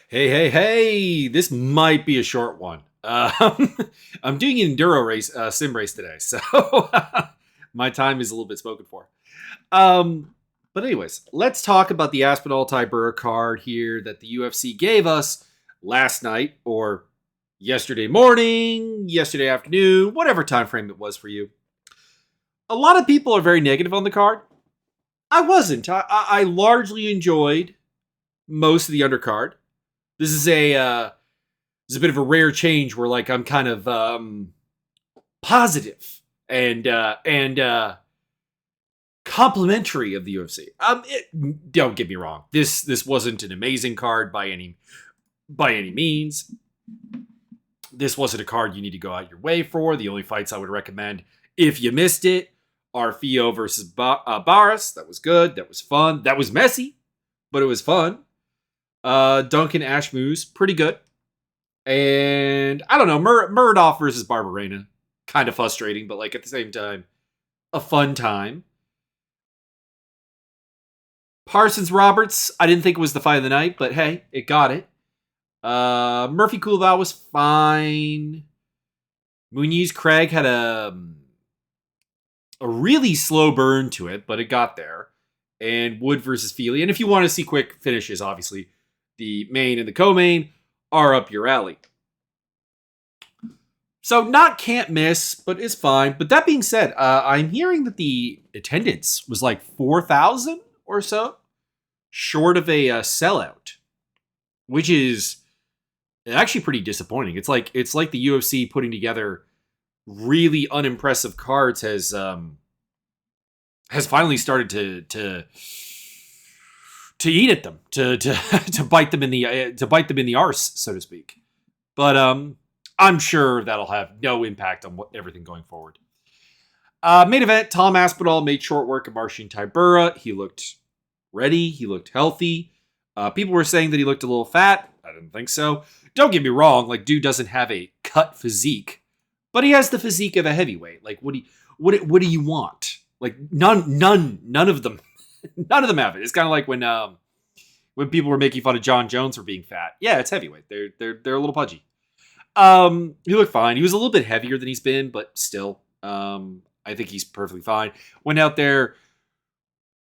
Hey, this might be a short one. I'm doing an enduro race, sim race today, so my time is a little bit spoken for. Um, but anyways, let's talk about the Aspinall Tybura card here that the UFC gave us last night or yesterday morning, yesterday afternoon, whatever time frame it was for you. A lot of people are very negative on the card. I wasn't. I largely enjoyed most of the undercard. This is a bit of a rare change where like I'm kind of positive and complimentary of the UFC. Don't get me wrong. This wasn't an amazing card by any means. This wasn't a card you need to go out your way for. The only fights I would recommend if you missed it are Fio versus Barras. That was good. That was fun. That was messy, but it was fun. Duncan Ashmoose, pretty good. And I don't know, Murdoch versus Barberena. Kind of frustrating, but like at the same time, a fun time. Parsons Roberts, I didn't think it was the fight of the night, but hey, it got it. Murphy Coolbaugh was fine. Muniz Craig had a really slow burn to it, but it got there. And Wood versus Feely. And if you want to see quick finishes, obviously, the main and the co-main are up your alley. So not can't miss, but it's fine. But that being said, I'm hearing that the attendance was like 4,000 or so, short of a sellout, which is actually pretty disappointing. It's like the UFC putting together really unimpressive cards has finally started to eat at them, to bite them in the arse, so to speak. But I'm sure that'll have no impact on everything going forward. Main event, Tom Aspinall made short work of Marcin Tybura. He looked ready. He looked healthy. People were saying that he looked a little fat. I didn't think so. Don't get me wrong. Like, dude doesn't have a cut physique, but he has the physique of a heavyweight. Like, what do you want? Like, none of them, none of them have it. It's kind of like when people were making fun of John Jones for being fat. Yeah, it's heavyweight. They're a little pudgy. He looked fine. He was a little bit heavier than he's been, but still, I think he's perfectly fine. Went out there,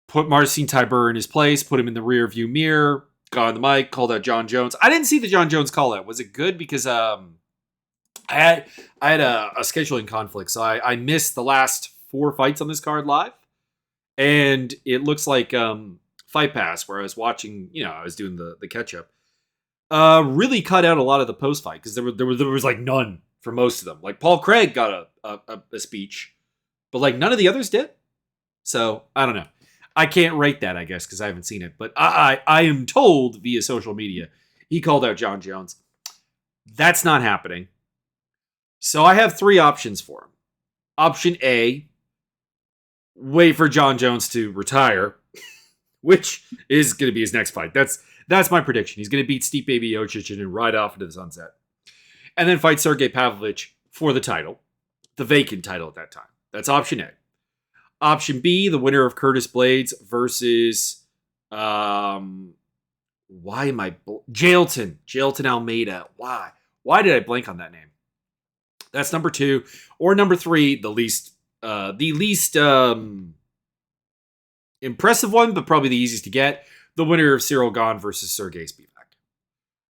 put Marcin Tybura in his place, put him in the rear view mirror, got on the mic, called out John Jones. I didn't see the John Jones call out. Was it good? Because I had a scheduling conflict, so I missed the last 4 fights on this card live, and it looks like Fight Pass, where I was watching, I was doing the catch up. Really cut out a lot of the post fight because there was like none for most of them. Like Paul Craig got a speech, but like none of the others did. So I don't know. I can't rate that, I guess, because I haven't seen it. But I am told via social media he called out John Jones. That's not happening. So I have 3 options for him. Option A, wait for John Jones to retire, which is going to be his next fight. That's my prediction. He's going to beat Stipe Miocic and ride off into the sunset. And then fight Sergey Pavlovich for the title, the vacant title at that time. That's option A. Option B, the winner of Curtis Blades versus, Jailton Almeida. Why did I blank on that name? That's number 2. Or number 3, the least impressive one, but probably the easiest to get. The winner of Cyril Gahn versus Sergey Spivak.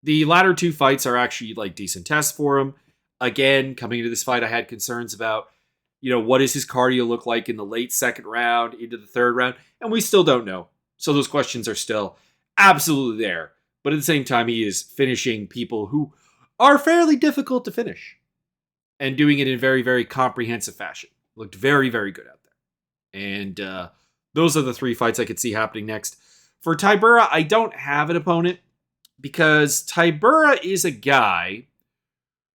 The latter 2 fights are actually like decent tests for him. Again, coming into this fight, I had concerns about, what does his cardio look like in the late 2nd round, into the 3rd round? And we still don't know. So those questions are still absolutely there. But at the same time, he is finishing people who are fairly difficult to finish. And doing it in very, very comprehensive fashion. Looked very, very good out there. And those are the 3 fights I could see happening next. For Tybura, I don't have an opponent because Tybura is a guy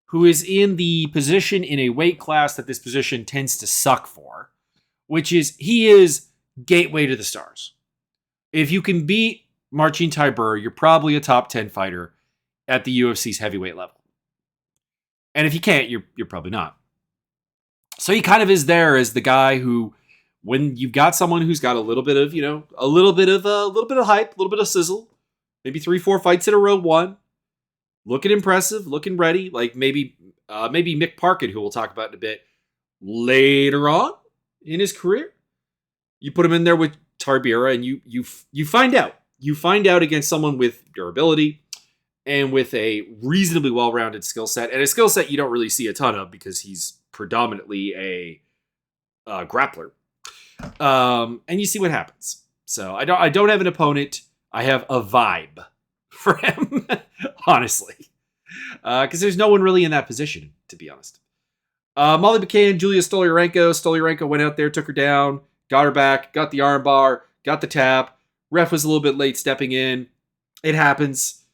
who is in the position in a weight class that this position tends to suck for, which is he is gateway to the stars. If you can beat Marcin Tybura, you're probably a top 10 fighter at the UFC's heavyweight level. And if you can't, you're probably not. So he kind of is there as the guy who, when you've got someone who's got a little bit of hype, a little bit of sizzle, maybe 3-4 fights in a row won, looking impressive, looking ready. Like maybe Mick Parkin, who we'll talk about in a bit later on in his career. You put him in there with Tybura, and you find out. You find out against someone with durability and with a reasonably well-rounded skill set, and a skill set you don't really see a ton of because he's predominantly a grappler. And you see what happens. So I don't have an opponent. I have a vibe for him, honestly, because there's no one really in that position, to be honest. Molly McCann, Julia Stoliarenko. Stoliarenko went out there, took her down, got her back, got the armbar, got the tap. Ref was a little bit late stepping in. It happens.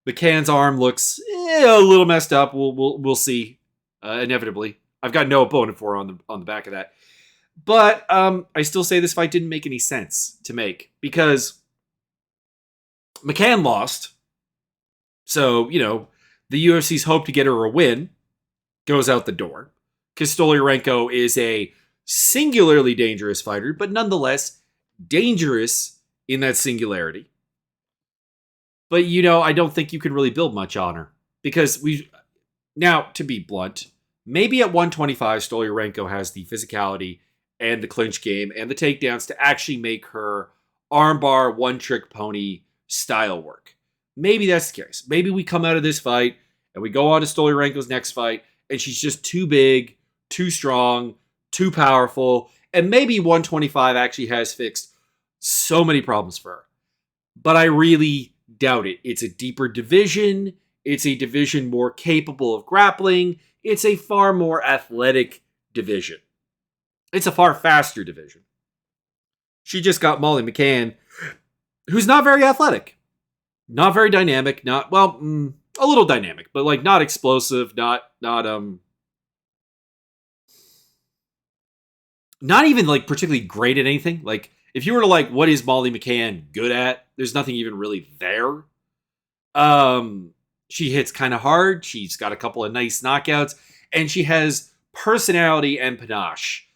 McCann's arm looks a little messed up. We'll see. Inevitably, I've got no opponent for her on the back of that. But I still say this fight didn't make any sense to make because McCann lost. So, the UFC's hope to get her a win goes out the door. Because Stoliarenko is a singularly dangerous fighter, but nonetheless dangerous in that singularity. But, I don't think you can really build much on her. Because now, to be blunt, maybe at 125, Stoliarenko has the physicality and the clinch game and the takedowns to actually make her armbar, one-trick pony style work. Maybe that's the case. Maybe we come out of this fight and we go on to Stoliarenko's next fight and she's just too big, too strong, too powerful, and maybe 125 actually has fixed so many problems for her. But I really doubt it. It's a deeper division. It's a division more capable of grappling. It's a far more athletic division. It's a far faster division. She just got Molly McCann, who's not very athletic. Not very dynamic. A little dynamic, but not explosive, not even particularly great at anything. If you were to what is Molly McCann good at? There's nothing even really there. She hits kind of hard. She's got a couple of nice knockouts, and she has personality and panache.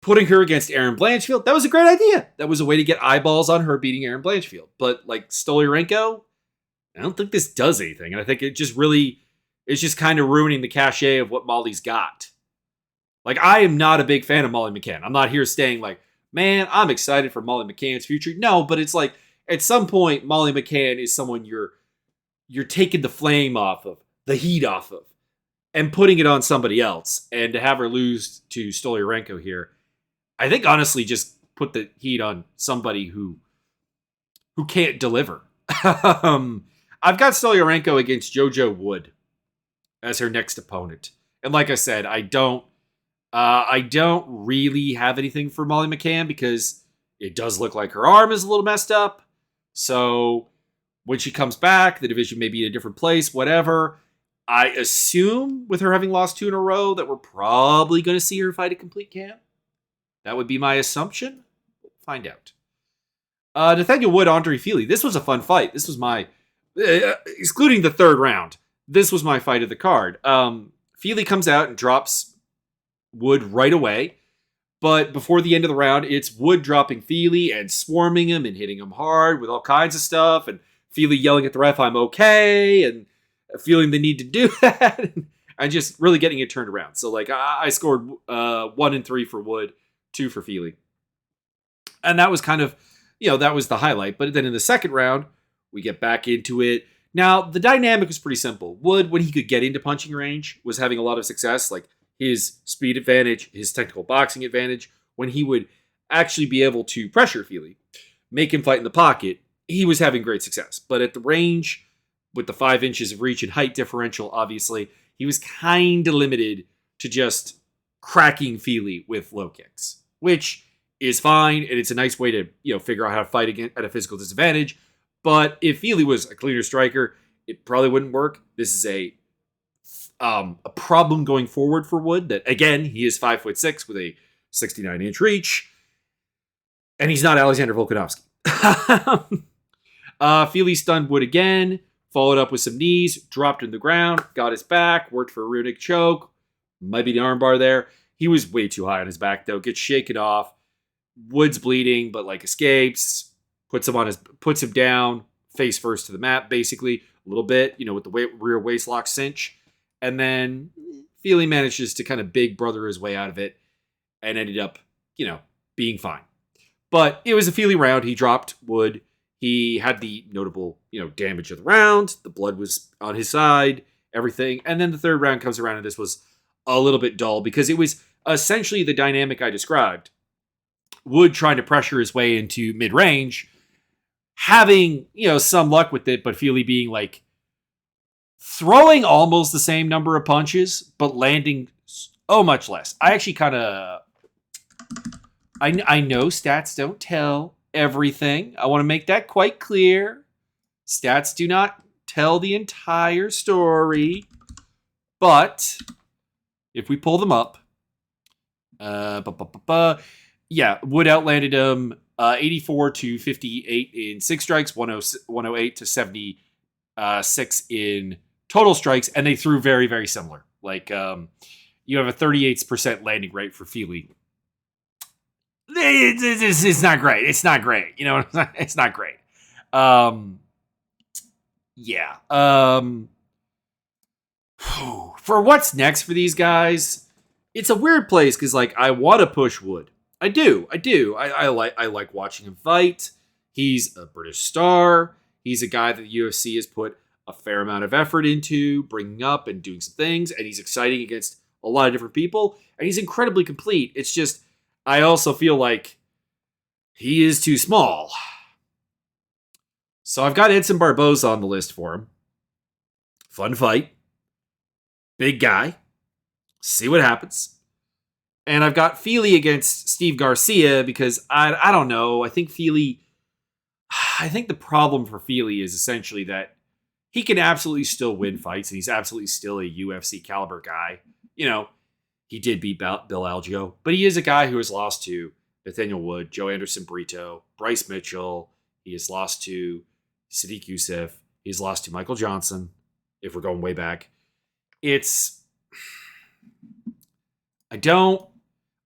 Putting her against Erin Blanchfield, that was a great idea. That was a way to get eyeballs on her beating Erin Blanchfield. But Stoliarenko, I don't think this does anything. And I think it's just kind of ruining the cachet of what Molly's got. I am not a big fan of Molly McCann. I'm not here saying man, I'm excited for Molly McCann's future. No, but it's at some point, Molly McCann is someone you're taking the flame off of, the heat off of, and putting it on somebody else. And to have her lose to Stoliarenko here, I think honestly just put the heat on somebody who can't deliver. I've got Stoliarenko against JoJo Wood as her next opponent. And like I said, I don't really have anything for Molly McCann because it does look like her arm is a little messed up. So when she comes back, the division may be in a different place, whatever. I assume with her having lost 2 in a row that we're probably going to see her fight a complete camp. That would be my assumption. We'll find out. Nathaniel Wood, Andre Fili. This was a fun fight. This was my, excluding the third round, this was my fight of the card. Fili comes out and drops Wood right away. But before the end of the round, it's Wood dropping Fili and swarming him and hitting him hard with all kinds of stuff. And Fili yelling at the ref, I'm okay. And feeling the need to do that. And just really getting it turned around. So I scored 1 and 3 for Wood, 2 for Fili. And that was kind of, that was the highlight. But then in the second round, we get back into it. Now, the dynamic was pretty simple. Wood, when he could get into punching range, was having a lot of success. His speed advantage, his technical boxing advantage, when he would actually be able to pressure Fili, make him fight in the pocket, he was having great success. But at the range, with the 5 inches of reach and height differential, obviously, he was kind of limited to just cracking Fili with low kicks, which is fine, and it's a nice way to figure out how to fight again at a physical disadvantage. But if Fili was a cleaner striker, it probably wouldn't work. This is a problem going forward for Wood. That again, he is 5'6" with a 69-inch reach, and he's not Alexander Volkanovski. Fili stunned Wood again, followed up with some knees, dropped him to the ground, got his back, worked for a rear naked choke. Might be the armbar there. He was way too high on his back though. Gets shaken off. Wood's bleeding, but escapes. Puts him down, face first to the mat, basically. a little bit, with the rear waist lock cinch. And then Feely manages to kind of big brother his way out of it and ended up, being fine. But it was a Feely round. He dropped Wood. He had the notable, damage of the round. The blood was on his side, everything. And then the third round comes around, and this was a little bit dull because it was essentially the dynamic I described. Wood trying to pressure his way into mid-range, having, some luck with it, but Feely being like throwing almost the same number of punches, but landing so much less. I actually kind of... I know stats don't tell everything. I want to make that quite clear. Stats do not tell the entire story. But if we pull them up, yeah, Wood outlanded him 84 to 58 in 6 strikes, 108 to 76 in total strikes, and they threw very, very similar. Like, you have a 38% landing rate for Feely. It's not great. It's not great. It's not great. Yeah. For what's next for these guys, it's a weird place because, like, I want to push Wood. I do. I like watching him fight. He's a British star. He's a guy that the UFC has put a fair amount of effort into bringing up and doing some things, and he's exciting against a lot of different people, and he's incredibly complete. It's just, I also feel like he is too small. So I've got Edson Barboza on the list for him. Fun fight. Big guy. See what happens. And I've got Feely against Steve Garcia because I don't know. I think the problem for Feely is essentially that he can absolutely still win fights, and he's absolutely still a UFC caliber guy. He did beat Bill Algeo, but he is a guy who has lost to Nathaniel Wood, Joe Anderson Brito, Bryce Mitchell. He has lost to Sadiq Youssef. He's lost to Michael Johnson, if we're going way back.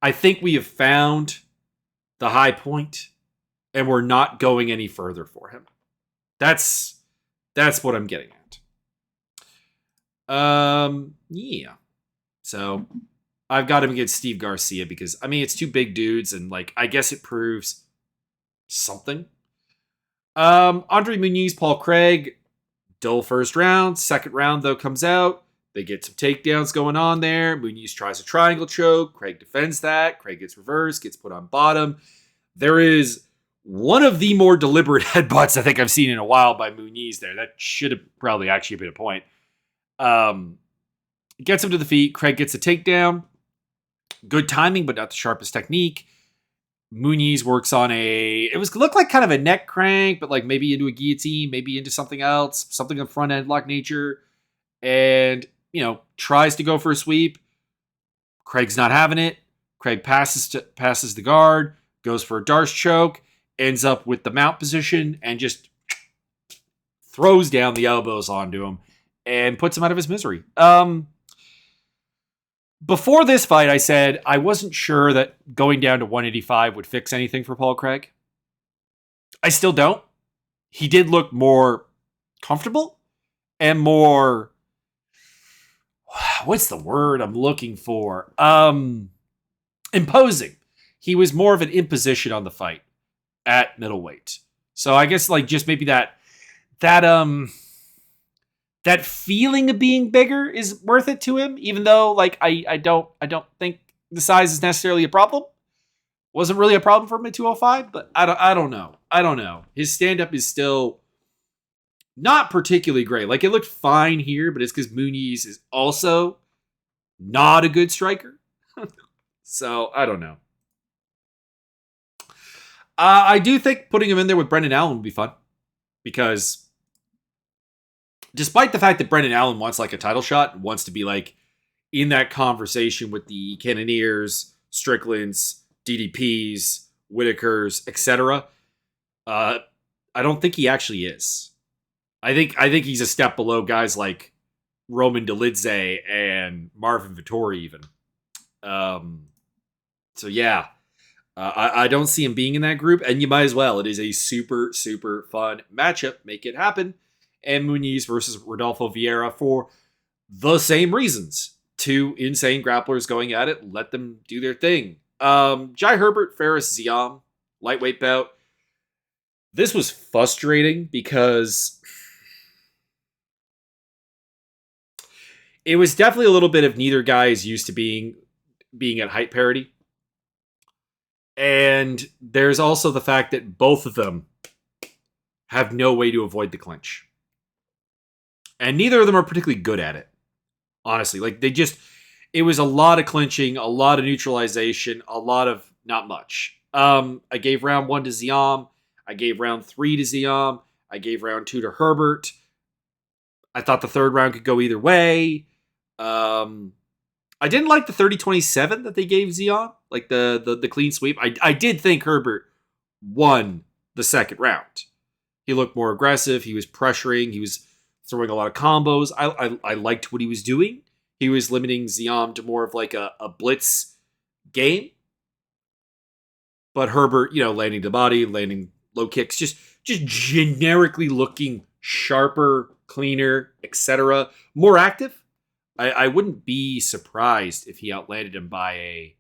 I think we have found the high point, and we're not going any further for him. That's what I'm getting at. Yeah. So I've got him against Steve Garcia because, it's two big dudes, and, like, I guess it proves something. Andre Muniz, Paul Craig, dull first round. Second round, though, comes out. They get some takedowns going on there. Muniz tries a triangle choke. Craig defends that. Craig gets reversed, gets put on bottom. There is one of the more deliberate headbutts I think I've seen in a while by Muniz there. That should have probably actually been a point. Gets him to the feet. Craig gets a takedown. Good timing, but not the sharpest technique. Muniz works on looked like kind of a neck crank, but like maybe into a guillotine, maybe into something else, something of front end lock nature. And, tries to go for a sweep. Craig's not having it. Craig passes the guard, goes for a Darce choke, ends up with the mount position, and just throws down the elbows onto him and puts him out of his misery. Before this fight, I said I wasn't sure that going down to 185 would fix anything for Paul Craig. I still don't. He did look more comfortable and more... What's the word I'm looking for? Imposing. He was more of an imposition on the fight at middleweight. So I guess like just maybe that feeling of being bigger is worth it to him, even though like I don't think the size is necessarily a problem. Wasn't really a problem for him at 205, but I don't know. His stand-up is still not particularly great. Like, it looked fine here, but it's because Muniz is also not a good striker. So, I don't know. I do think putting him in there with Brendan Allen would be fun. Because despite the fact that Brendan Allen wants, like, a title shot and wants to be, like, in that conversation with the Cannoniers, Stricklands, DDPs, Whitakers, etc., I don't think he actually is. I think he's a step below guys like Roman Dolidze and Marvin Vettori even. So yeah, I don't see him being in that group, and you might as well. It is a super, super fun matchup. Make it happen. and Muniz versus Rodolfo Vieira for the same reasons. Two insane grapplers going at it. Let them do their thing. Jai Herbert, Faris Ziam, lightweight bout. This was frustrating because it was definitely a little bit of neither guy is used to being at height parity. And there's also the fact that both of them have no way to avoid the clinch. And neither of them are particularly good at it. Honestly, like it was a lot of clinching, a lot of neutralization, a lot of not much. I gave round 1 to Ziam. I gave round 3 to Ziam. I gave round 2 to Herbert. I thought the third round could go either way. I didn't like the 30-27 that they gave Ziam, like the clean sweep. I did think Herbert won the second round. He looked more aggressive. He was pressuring. He was throwing a lot of combos. I liked what he was doing. He was limiting Ziam to more of like a blitz game. But Herbert, landing the body, landing low kicks, just generically looking sharper, cleaner, etc. More active. I wouldn't be surprised if he outlanded him by a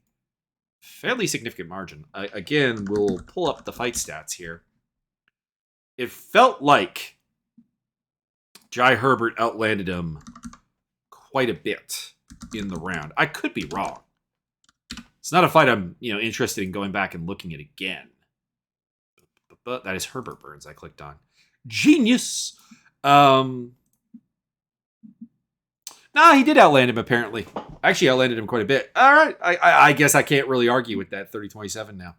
fairly significant margin. Again, we'll pull up the fight stats here. It felt like Jai Herbert outlanded him quite a bit in the round. I could be wrong. It's not a fight I'm, interested in going back and looking at again. But that is Herbert Burns I clicked on. Genius! Nah, he did outland him, apparently. Actually, outlanded him quite a bit. All right. I guess I can't really argue with that 30-27 now.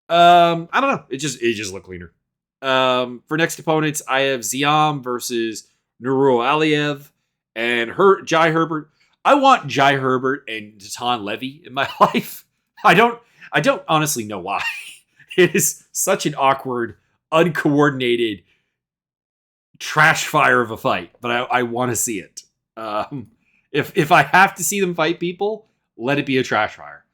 I don't know. It just looked cleaner. For next opponents, I have Ziam versus Nuro Aliev and Jai Herbert. I want Jai Herbert and Tatan Levy in my life. I don't honestly know why. It is such an awkward, uncoordinated trash fire of a fight, but I want to see it. If I have to see them fight people, let it be a trash fire.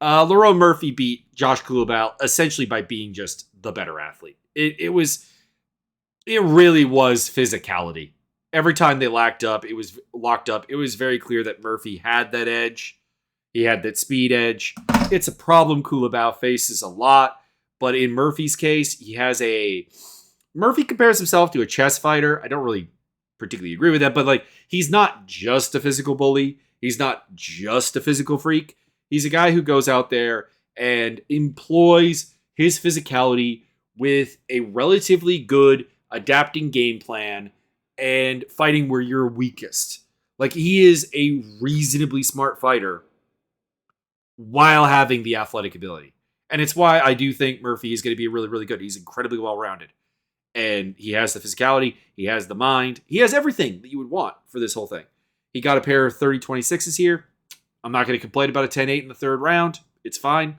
Lerone Murphy beat Josh Kulabau essentially by being just the better athlete. It really was physicality. Every time they locked up, it was very clear that Murphy had that edge. He had that speed edge. It's a problem Kulabau faces a lot, but in Murphy's case, Murphy compares himself to a chess fighter. I don't really particularly agree with that, but he's not just a physical bully. He's not just a physical freak. He's a guy who goes out there and employs his physicality with a relatively good adapting game plan and fighting where you're weakest. He is a reasonably smart fighter while having the athletic ability. And it's why I do think Murphy is going to be really, really good. He's incredibly well-rounded. And he has the physicality. He has the mind. He has everything that you would want for this whole thing. He got a pair of 30-26s here. I'm not going to complain about a 10-8 in the third round. It's fine.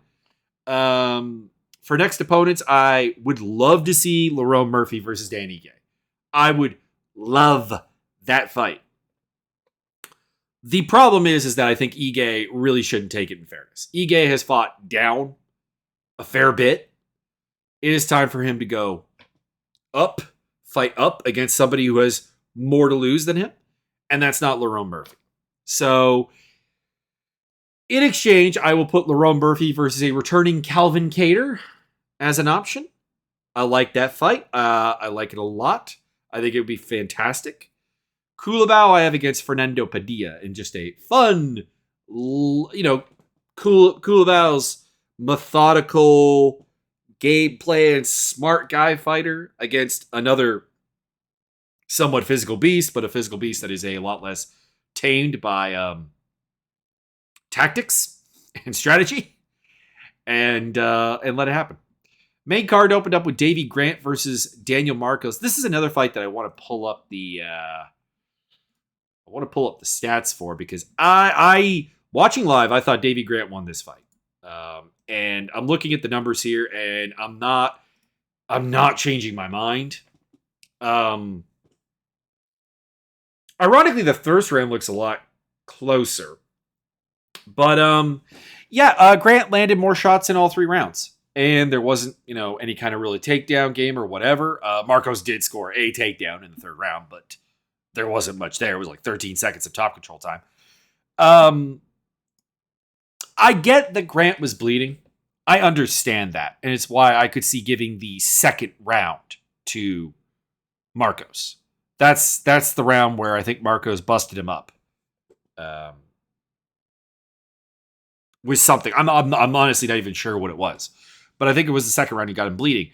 For next opponents, I would love to see Lerone Murphy versus Dan Ige. I would love that fight. The problem is that I think Ige really shouldn't take it in fairness. Ige has fought down a fair bit. It is time for him to go up, fight up against somebody who has more to lose than him, and that's not Lerone Murphy. So, in exchange, I will put Lerone Murphy versus a returning Calvin Kattar as an option. I like that fight. I like it a lot. I think it would be fantastic. Kulabau I have against Fernando Padilla in just a fun, Kulabau's methodical, game plan, smart guy fighter against another somewhat physical beast, but a physical beast that is a lot less tamed by tactics and strategy, and let it happen. Main card opened up with Davey Grant versus Daniel Marcos. This is another fight that I want to pull up the stats for, because I watching live, I thought Davey Grant won this fight. And I'm looking at the numbers here, and I'm not changing my mind. Ironically, the first round looks a lot closer. But Grant landed more shots in all three rounds. and there wasn't, any kind of really takedown game or whatever. Marcos did score a takedown in the third round, but there wasn't much there. It was like 13 seconds of top control time. I get that Grant was bleeding. I understand that, and it's why I could see giving the second round to Marcos. That's the round where I think Marcos busted him up. With something. I'm honestly not even sure what it was. But I think it was the second round he got him bleeding.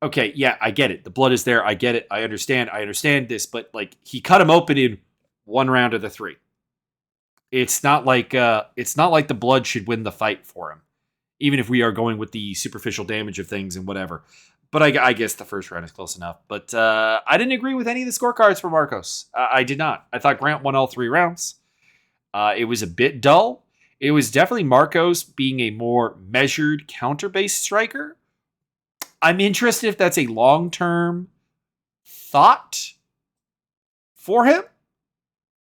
Okay, yeah, I get it. The blood is there. I get it. I understand this, but like he cut him open in one round of the three. It's not like the blood should win the fight for him. Even if we are going with the superficial damage of things and whatever. But I guess the first round is close enough. But I didn't agree with any of the scorecards for Marcos. I did not. I thought Grant won all three rounds. It was a bit dull. It was definitely Marcos being a more measured counter-based striker. I'm interested if that's a long-term thought for him,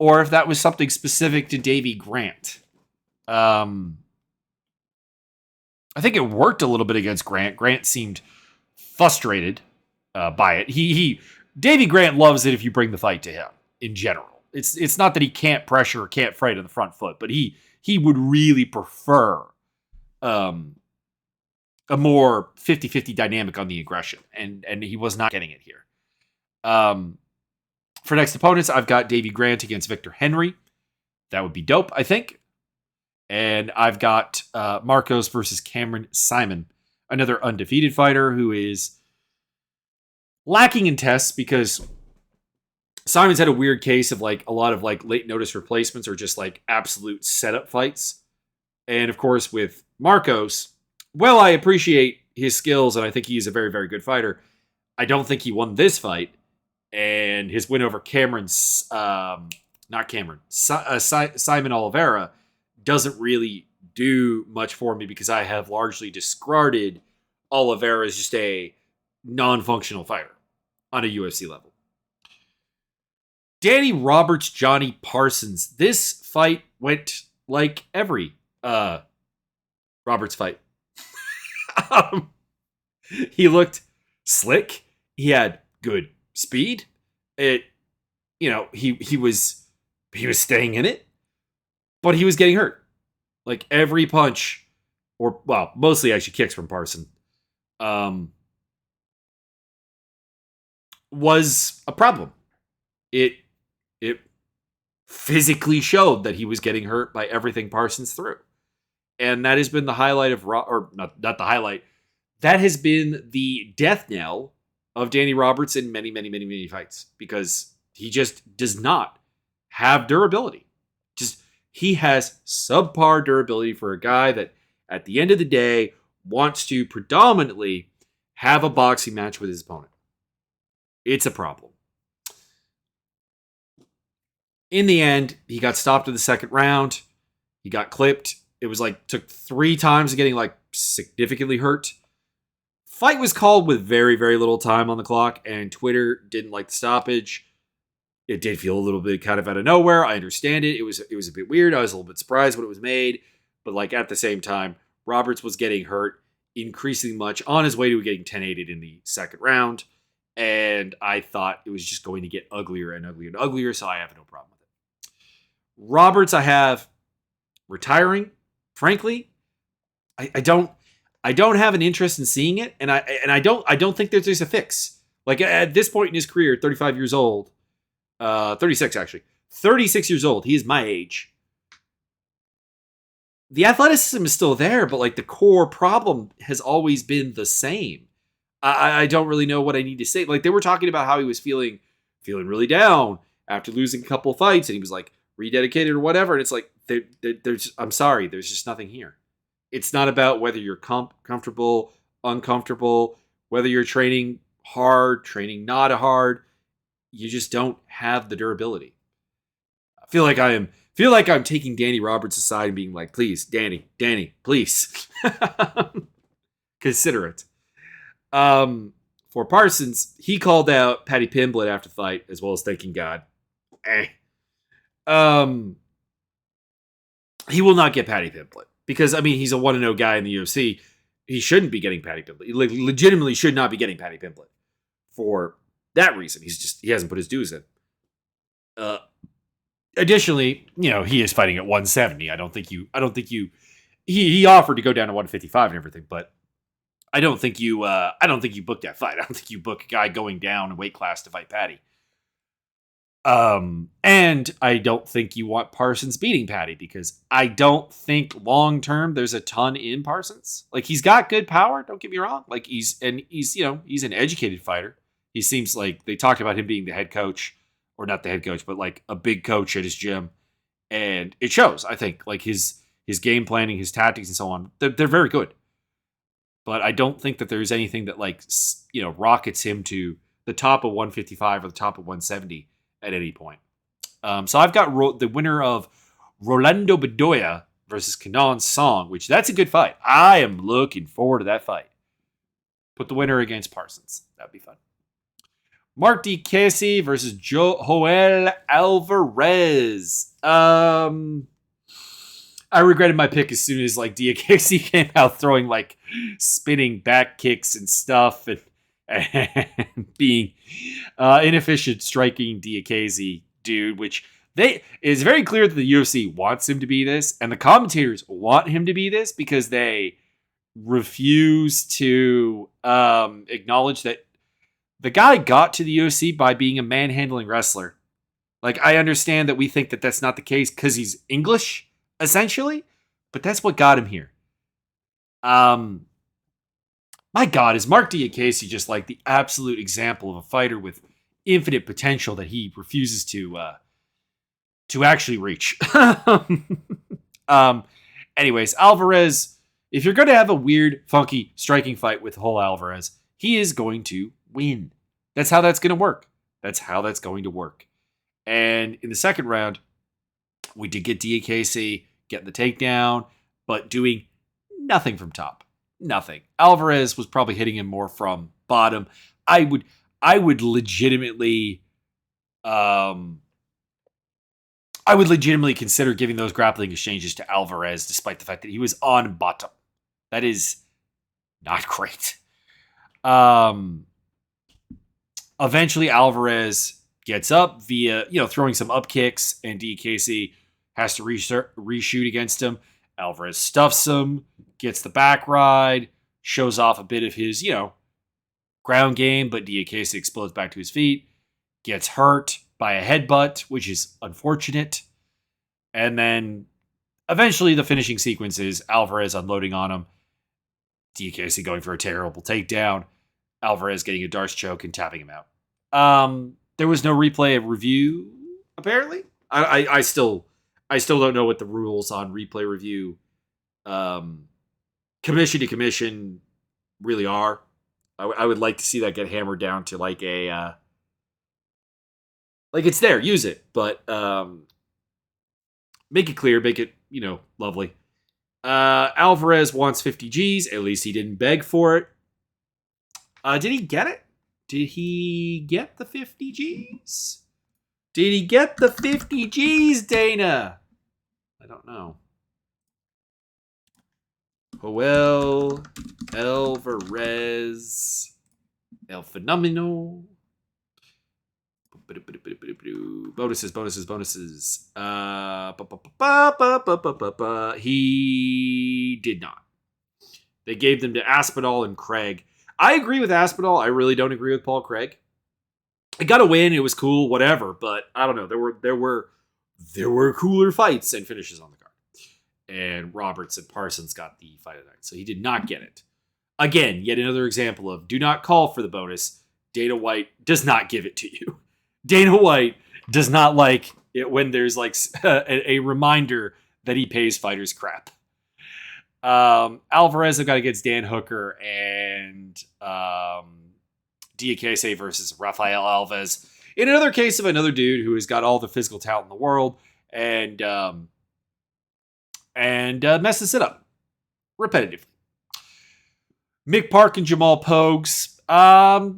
or if that was something specific to Davy Grant. I think it worked a little bit against Grant. Grant seemed frustrated by it. Davy Grant loves it if you bring the fight to him in general. It's not that he can't pressure or can't fight on the front foot, but he would really prefer a more 50-50 dynamic on the aggression, and he was not getting it here. For next opponents, I've got Davy Grant against Victor Henry. That would be dope, I think. And I've got Marcos versus Cameron Simon, another undefeated fighter who is lacking in tests because Simon's had a weird case of like a lot of like late notice replacements or just like absolute setup fights. And of course with Marcos, well, I appreciate his skills and I think he's a very, very good fighter. I don't think he won this fight. And his win over Simon Oliveira doesn't really do much for me because I have largely discarded Oliveira as just a non-functional fighter on a UFC level. Danny Roberts, Johnny Parsons. This fight went like every Roberts fight. He looked slick. He had good speed. He was staying in it, but he was getting hurt. Like every punch, or well, mostly actually kicks from Parson, was a problem. It physically showed that he was getting hurt by everything Parsons threw. And that has been the highlight of, or not the highlight, that has been the death knell of Danny Roberts in many, many, many, many fights because he just does not have durability. He has subpar durability for a guy that at the end of the day wants to predominantly have a boxing match with his opponent. It's a problem. In the end, he got stopped in the second round. He got clipped. It was like, took 3 times getting like significantly hurt. Fight was called with very, very little time on the clock, and Twitter didn't like the stoppage. It did feel a little bit kind of out of nowhere. I understand it. It was a bit weird. I was a little bit surprised when it was made. But like at the same time, Roberts was getting hurt increasingly much on his way to getting 10-8'd in the second round. And I thought it was just going to get uglier and uglier and uglier, so I have no problem with it. Roberts, I have retiring. Frankly, I don't have an interest in seeing it, and I don't think there's a fix. Like at this point in his career, 35 years old, 36 actually, 36 years old. He is my age. The athleticism is still there, but like the core problem has always been the same. I don't really know what I need to say. Like they were talking about how he was feeling really down after losing a couple of fights, and he was like rededicated or whatever. And it's like there's I'm sorry, there's just nothing here. It's not about whether you're comfortable, uncomfortable, whether you're training hard, training not hard. You just don't have the durability. I feel like I'm taking Danny Roberts aside and being like, please, Danny, please. Consider it. For Parsons, he called out Paddy Pimblett after the fight, as well as thanking God. He will not get Paddy Pimblett because, I mean, he's a 1-0 guy in the UFC. he shouldn't be getting Paddy Pimblett. He legitimately should not be getting Paddy Pimblett for that reason. He hasn't put his dues in. Additionally, he is fighting at 170. He offered to go down to 155 and everything, but I don't think you book that fight. I don't think you book a guy going down a weight class to fight Paddy. And I don't think you want Parsons beating Paddy because I don't think long term there's a ton in Parsons. Like, he's got good power, don't get me wrong. Like, he's an educated fighter. He seems like they talked about him being the head coach, or not the head coach, but like a big coach at his gym. And it shows, I think, like his game planning, his tactics and so on, they're very good. But I don't think that there's anything that rockets him to the top of 155 or the top of 170 at any point. So I've got the winner of Rolando Bedoya versus Kenan Song, which that's a good fight. I am looking forward to that fight. Put the winner against Parsons. That'd be fun. Mark Diakiese versus Joel Alvarez. I regretted my pick as soon as Diakiese came out throwing spinning back kicks and stuff and being inefficient striking Diakiese dude, which it's very clear that the UFC wants him to be this, and the commentators want him to be this because they refuse to acknowledge that the guy got to the UFC by being a manhandling wrestler. I understand that we think that that's not the case because he's English, essentially, but that's what got him here. My God, is Mark Diakiese just the absolute example of a fighter with infinite potential that he refuses to actually reach? Anyways, Alvarez, if you're going to have a weird, funky striking fight with Joel Alvarez, he is going to win. That's how that's going to work. And in the second round, we did get Diakiese getting the takedown, but doing nothing from top. Nothing. Alvarez was probably hitting him more from bottom. I would legitimately consider giving those grappling exchanges to Alvarez, despite the fact that he was on bottom. That is not great. Eventually Alvarez gets up via, throwing some up kicks, and Diakiese has to reshoot against him. Alvarez stuffs him, gets the back ride, shows off a bit of his, ground game, but Diakiese explodes back to his feet, gets hurt by a headbutt, which is unfortunate. And then eventually the finishing sequence is Alvarez unloading on him, Diakiese going for a terrible takedown, Alvarez getting a Darce choke and tapping him out. There was no replay of review, apparently. I still don't know what the rules on replay review commission to commission really are. I would like to see that get hammered down to it's there, use it, but make it clear, make it, lovely. Alvarez wants 50 G's. At least he didn't beg for it. Did he get it? Did he get the 50 G's? Did he get the 50 G's, Dana? I don't know. Joel Alvarez, El Fenomeno. Bonuses. He did not. They gave them to Aspinall and Craig. I agree with Aspinall. I really don't agree with Paul Craig. It got a win. It was cool, whatever. But I don't know. There were cooler fights and finishes on the card. And Roberts and Parsons got the fight of the night. So he did not get it. Again, yet another example of do not call for the bonus. Dana White does not give it to you. Dana White does not like it when there's a reminder that he pays fighters crap. Alvarez have got against Dan Hooker and Diakiese versus Rafael Alves. In another case of another dude who has got all the physical talent in the world and messes it up repetitively. Mick Park and Jamal Pogues.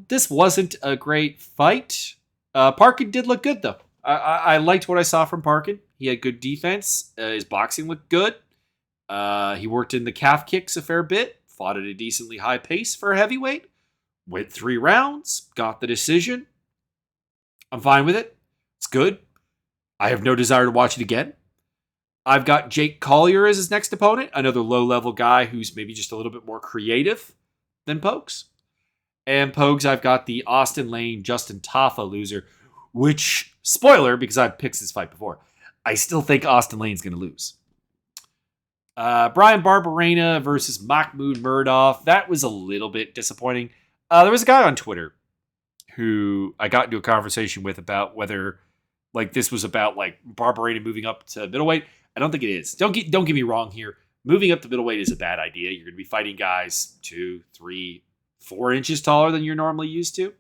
This wasn't a great fight. Parkin did look good though. I liked what I saw from Parkin. He had good defense. His boxing looked good. He worked in the calf kicks a fair bit fought at a decently high pace for a heavyweight, went 3 rounds, got the decision. I'm fine with it. It's good. I have no desire to watch it again. I've got Jake Collier as his next opponent, another low-level guy who's maybe just a little bit more creative than Pogues. And Pogues, I've got the Austin Lane, Justin Tafa loser, which, spoiler, because I've picked this fight before, I still think Austin Lane's going to lose. Brian Barberena versus Mahmoud Murdoch. That was a little bit disappointing. There was a guy on Twitter who I got into a conversation with about whether this was about Barberena moving up to middleweight. I don't think it is. Don't get me wrong here. Moving up to middleweight is a bad idea. You're going to be fighting guys 2, 3, 4 inches taller than you're normally used to.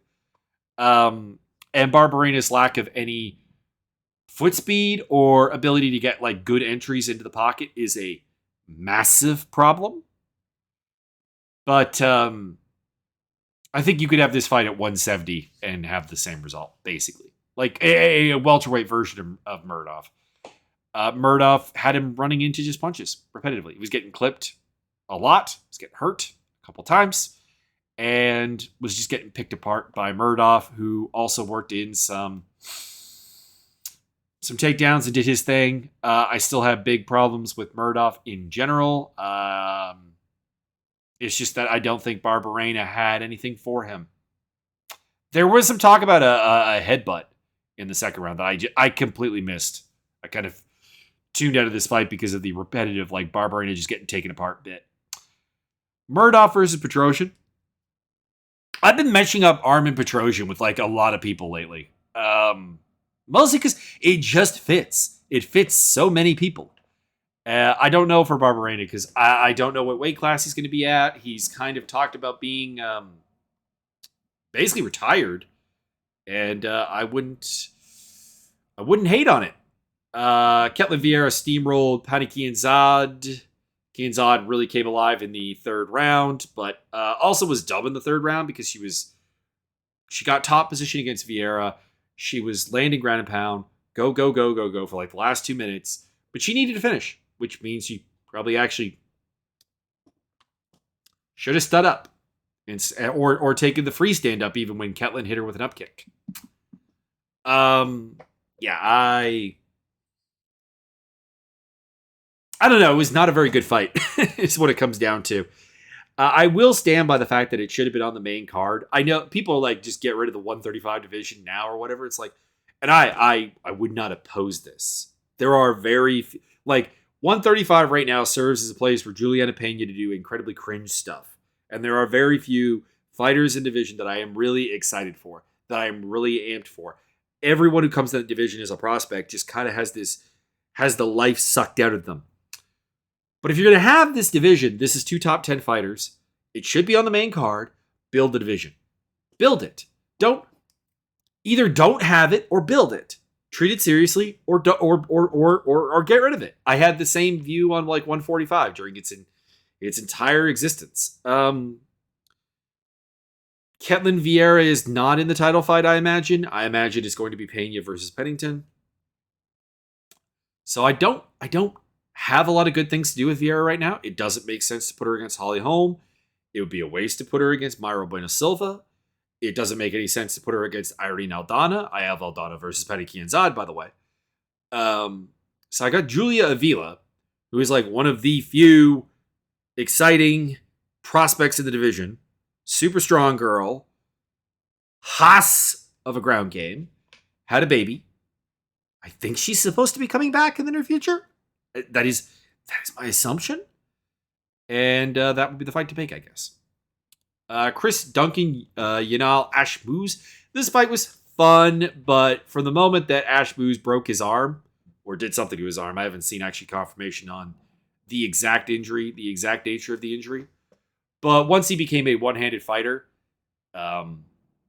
And Barberena's lack of any foot speed or ability to get good entries into the pocket is a massive problem. But I think you could have this fight at 170 and have the same result, basically. A welterweight version of Murdoch. Murdoch had him running into just punches repetitively. He was getting clipped a lot. He was getting hurt a couple times. And was just getting picked apart by Murdoch, who also worked in some takedowns and did his thing. I still have big problems with Murdoch in general. It's just that I don't think Barberena had anything for him. There was some talk about a headbutt in the second round that I completely missed. I kind of tuned out of this fight because of the repetitive, Barberena just getting taken apart bit. Murdoch versus Petrosyan. I've been matching up Armin Petrosyan with a lot of people lately. Mostly because it just fits. It fits so many people. I don't know for Barberena because I don't know what weight class he's going to be at. He's kind of talked about being basically retired, and I wouldn't hate on it. Ketlin Vieira steamrolled Pani Kianzad. Kianzad really came alive in the third round, but also was dumb in the third round because she got top position against Vieira. She was landing ground and pound, go for the last 2 minutes, but she needed to finish, which means she probably actually should have stood up or taken the free stand up even when Ketlin hit her with an up kick. I don't know. It was not a very good fight. Is what it comes down to. I will stand by the fact that it should have been on the main card. I know people are just get rid of the 135 division now or whatever. It's and I would not oppose this. There are very few, 135 right now serves as a place for Juliana Pena to do incredibly cringe stuff. And there are very few fighters in division that I am really excited for, that I am really amped for. Everyone who comes to that division as a prospect just kind of has the life sucked out of them. But if you're going to have this division, this is 2 top 10 fighters. It should be on the main card. Build the division. Build it. Don't have it or build it. Treat it seriously or get rid of it. I had the same view on 145 during its entire existence. Ketlin Vieira is not in the title fight, I imagine. I imagine it's going to be Pena versus Pennington. So I don't have a lot of good things to do with Vieira right now. It doesn't make sense to put her against Holly Holm. It would be a waste to put her against Mayra Bueno Silva. It doesn't make any sense to put her against Irene Aldana. I have Aldana versus Pani Kianzad, by the way. So I got Julia Avila, who is one of the few exciting prospects in the division. Super strong girl. Haas of a ground game. Had a baby. I think she's supposed to be coming back in the near future. That is my assumption. And that would be the fight to pick, I guess. Chris Duncan, Yanal Ashmouz. This fight was fun, but from the moment that Ashmouz broke his arm, or did something to his arm, I haven't seen actually confirmation on the exact injury, the exact nature of the injury. But once he became a one-handed fighter,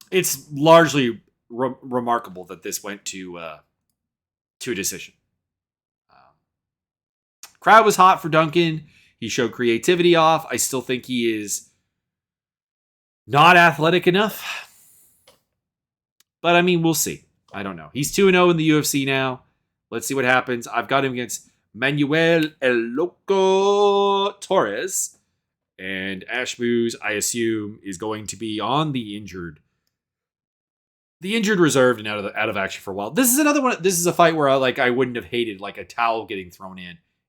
it's largely remarkable that this went to a decision. Crowd was hot for Duncan. He showed creativity off. I still think he is not athletic enough. But we'll see. I don't know. He's 2-0 in the UFC now. Let's see what happens. I've got him against Manuel El Loco Torres. And Ashmoos, I assume, is going to be on the injured reserved and out of action for a while. This is another one. This is a fight where I wouldn't have hated like a towel getting thrown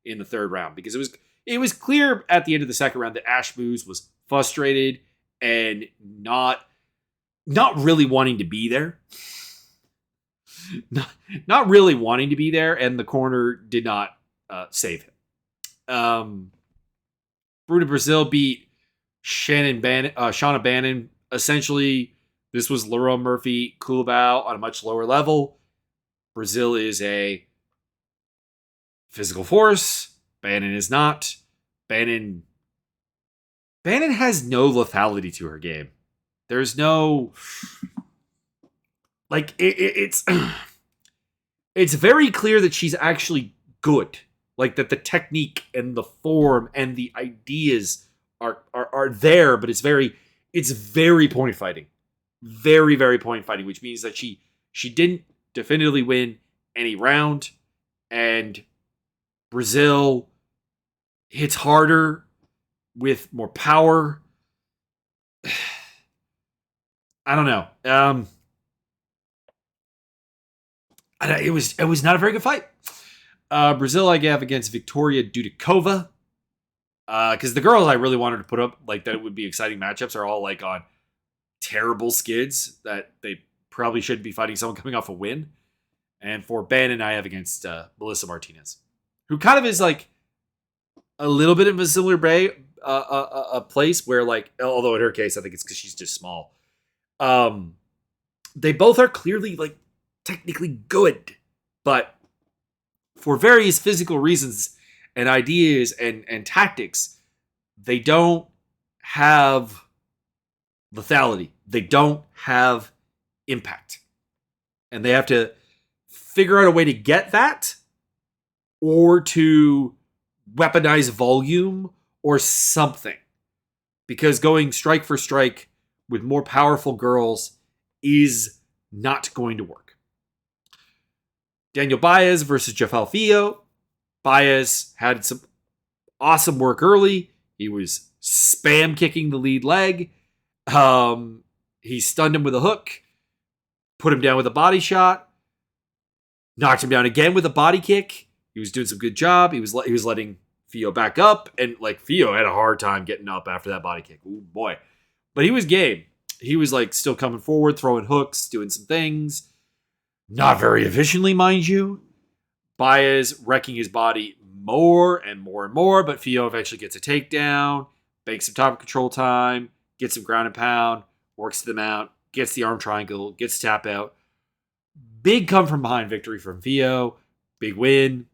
in the third round, because it was clear at the end of the second round that Ashmoos was frustrated and not really wanting to be there. Not really wanting to be there, and the corner did not save him. Bruna Brazil beat Shauna Bannon. Essentially, this was Laura Murphy Kulabau on a much lower level. Brazil is a physical force. Bannon is not. Bannon has no lethality to her game. There's no it's it's very clear that she's actually good. Like that the technique and the form and the ideas are there, but it's very point fighting. Very, very point fighting, which means that she didn't definitively win any round, and Brazil hits harder with more power. I don't know. It was not a very good fight. Brazil I gave against Victoria Dudikova. Because the girls I really wanted to put up, like, that would be exciting matchups are all, like, on terrible skids that they probably shouldn't be fighting someone coming off a win. And for Bannon, I have against Melissa Martinez, who kind of is, like, a little bit of a similar a place where, like, although in her case, I think it's because she's just small. They both are clearly, like, technically good, but for various physical reasons and ideas and tactics, they don't have lethality. They don't have impact. And they have to figure out a way to get that, or to weaponize volume or something. Because going strike for strike with more powerful girls is not going to work. Daniel Baez versus Jafal Fio. Baez had some awesome work early. He was spam kicking the lead leg. He stunned him with a hook, put him down with a body shot, knocked him down again with a body kick. He was doing some good job. He was letting Fio back up, and like Fio had a hard time getting up after that body kick. Oh boy. But he was game. He was like still coming forward, throwing hooks, doing some things. Not very efficiently, mind you. Baez wrecking his body more and more and more, but Fio eventually gets a takedown, banks some top control time, gets some ground and pound, works to the mount, gets the arm triangle, gets tap out. Big come from behind victory from Fio. Big win.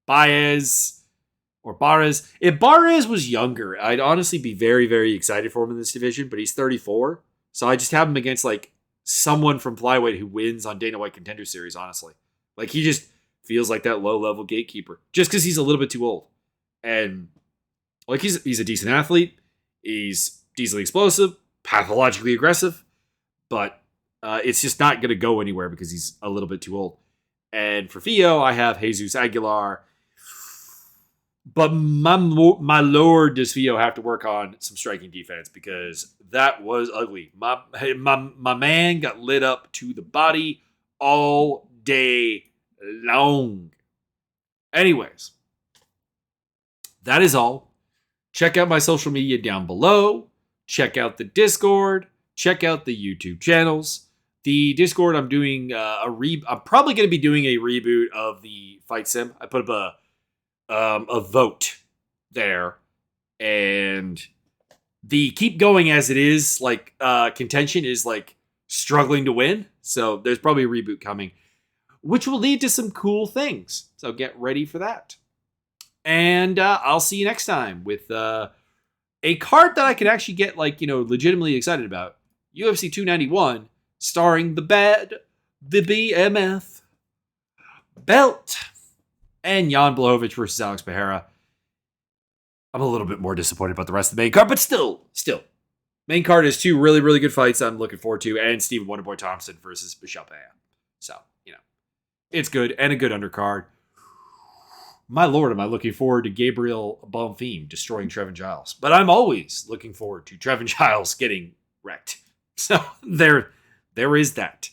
Baez. If Baez was younger, I'd honestly be very, very excited for him in this division, but he's 34. So I just have him against like someone from flyweight who wins on Dana White Contender Series, honestly. Like he just feels like that low-level gatekeeper. Just because he's a little bit too old. And like he's a decent athlete. He's decently explosive, pathologically aggressive, but it's just not going to go anywhere because he's a little bit too old. And for Fio, I have Jesus Aguilar. But my lord, does Fio have to work on some striking defense, because that was ugly. My man got lit up to the body all day long. Anyways, that is all. Check out my social media down below. Check out the Discord. Check out the YouTube channels. The Discord, I'm doing I'm probably going to be doing a reboot of the Fight Sim. I put up a vote there, and the keep going as it is like contention is like struggling to win. So there's probably a reboot coming, which will lead to some cool things. So get ready for that. And I'll see you next time with a card that I can actually get legitimately excited about. UFC 291, starring the BMF belt. And Jan Blachowicz versus Alex Pereira. I'm a little bit more disappointed about the rest of the main card, but still. Main card is two really, really good fights I'm looking forward to, and Stephen Wonderboy Thompson versus Michelle Paya. So, it's good, and a good undercard. My lord, am I looking forward to Gabriel Bonfim destroying Trevin Giles. But I'm always looking forward to Trevin Giles getting wrecked. So there is that.